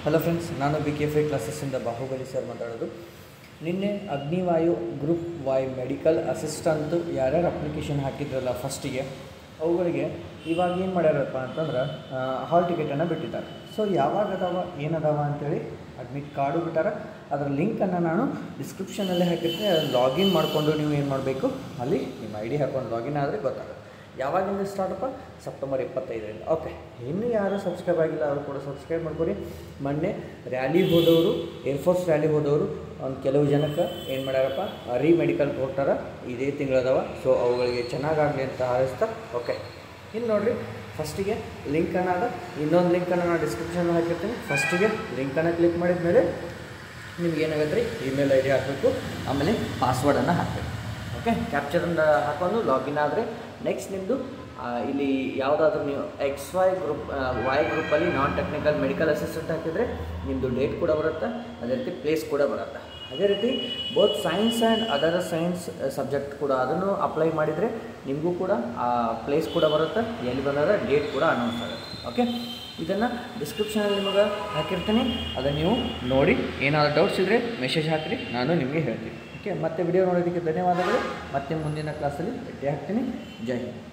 Hello friends, ನಾನು BKFI ಕ್ಲಾಸಸ್ಸಿಂದ Bahubali sir ಮಾತಾಡೋದು. ನಿನ್ನೆ Agnivayu group Y medical assistant ಯಾರ್ಯಾರು ಅಪ್ಲಿಕೇಶನ್ ಹಾಕಿದ್ರಲ್ಲ ಫಸ್ಟಿಗೆ, ಅವುಗಳಿಗೆ ಇವಾಗ ಏನು ಮಾಡ್ಯಾರಪ್ಪ ಅಂತಂದ್ರೆ ಹಾಲ್ ಟಿಕೆಟನ್ನು ಬಿಟ್ಟಿದ್ದಾರೆ. ಸೊ ಯಾವಾಗ ಅದಾವ ಏನದಾವ ಅಂಥೇಳಿ ಅಡ್ಮಿಟ್ ಕಾರ್ಡು ಬಿಟ್ಟಾರ. ಅದರ ಲಿಂಕನ್ನು ನಾನು ಡಿಸ್ಕ್ರಿಪ್ಷನಲ್ಲಿ ಹಾಕಿರ್ತೀನಿ. ಲಾಗಿನ್ ಮಾಡಿಕೊಂಡು ನೀವು ಏನು ಮಾಡಬೇಕು, ಅಲ್ಲಿ ನಿಮ್ಮ ID ಹಾಕ್ಕೊಂಡು ಲಾಗಿನ್ ಆದರೆ ಗೊತ್ತಾಗುತ್ತೆ. ಯಾವಾಗಿಂದ ಸ್ಟಾರ್ಟಪ್ಪ? ಸೆಪ್ಟೆಂಬರ್ 25ರಿಂದ. ಓಕೆ, ಇನ್ನೂ ಯಾರು ಸಬ್ಸ್ಕ್ರೈಬ್ ಆಗಿಲ್ಲ ಅವರು ಕೂಡ ಸಬ್ಸ್ಕ್ರೈಬ್ ಮಾಡ್ಕೊಡಿ. ಮೊನ್ನೆ ರ್ಯಾಲಿ ಹೋದವರು, ಏರ್ಫೋರ್ಸ್ ರ್ಯಾಲಿ ಹೋದವರು ಒಂದು ಕೆಲವು ಜನಕ್ಕೆ ಏನು ಮಾಡ್ಯಾರಪ್ಪ, ಮೆಡಿಕಲ್ ಕೊಟ್ಟಾರ, ಇದೇ ತಿಂಗಳದವ. ಸೊ ಅವುಗಳಿಗೆ ಚೆನ್ನಾಗಾಗಲಿ ಅಂತ ಹಾರೈಸ್ತಾ. ಓಕೆ, ಇನ್ನು ನೋಡಿರಿ, ಫಸ್ಟಿಗೆ ಲಿಂಕನ್ನು ಅದ, ಇನ್ನೊಂದು ಲಿಂಕನ್ನು ನಾನು ಡಿಸ್ಕ್ರಿಪ್ಷನ್ ಹಾಕಿರ್ತೀನಿ. ಫಸ್ಟಿಗೆ ಲಿಂಕನ್ನು ಕ್ಲಿಕ್ ಮಾಡಿದ ಮೇಲೆ ನಿಮ್ಗೆ ಏನಾಗುತ್ತೆ ರೀ, ಇಮೇಲ್ ID ಹಾಕಬೇಕು, ಆಮೇಲೆ ಪಾಸ್ವರ್ಡನ್ನು ಹಾಕಬೇಕು. ಓಕೆ, ಕ್ಯಾಪ್ಚರಿಂದ ಹಾಕೊಂಡು ಲಾಗಿನ್ ಆದರೆ ನೆಕ್ಸ್ಟ್ ನಿಮ್ಮದು ಇಲ್ಲಿ ಯಾವುದಾದ್ರೂ ನೀವು XY ಗ್ರೂಪಲ್ಲಿ ನಾನ್ ಟೆಕ್ನಿಕಲ್ ಮೆಡಿಕಲ್ ಅಸಿಸ್ಟೆಂಟ್ ಹಾಕಿದರೆ ನಿಮ್ಮದು ಡೇಟ್ ಕೂಡ ಬರುತ್ತೆ, ಅದೇ ರೀತಿ ಪ್ಲೇಸ್ ಕೂಡ ಬರುತ್ತೆ. ಅದೇ ರೀತಿ both science and other science subject ಕೂಡ ಅದನ್ನು ಅಪ್ಲೈ ಮಾಡಿದರೆ ನಿಮಗೂ ಕೂಡ ಆ ಪ್ಲೇಸ್ ಕೂಡ ಬರುತ್ತೆ, ಎಲ್ಲಿ ಬಂದಾಗ ಡೇಟ್ ಕೂಡ ಅನೌನ್ಸ್ ಆಗುತ್ತೆ. ಓಕೆ, ಇದನ್ನು ಡಿಸ್ಕ್ರಿಪ್ಷನಲ್ಲಿ ನಿಮಗೆ ಹಾಕಿರ್ತೀನಿ, ಅದನ್ನು ನೀವು ನೋಡಿ. ಏನಾದರೂ ಡೌಟ್ಸ್ ಇದ್ದರೆ ಮೆಸೇಜ್ ಹಾಕಿರಿ, ನಾನು ನಿಮಗೆ ಹೇಳ್ತೀನಿ. ಓಕೆ, ಮತ್ತೆ ವಿಡಿಯೋ ನೋಡೋದಕ್ಕೆ ಧನ್ಯವಾದಗಳು. ಮತ್ತೆ ಮುಂದಿನ ಕ್ಲಾಸಲ್ಲಿ ಭೇಟಿ ಆಗ್ತೀನಿ. ಜೈ ಹಿಂದ್.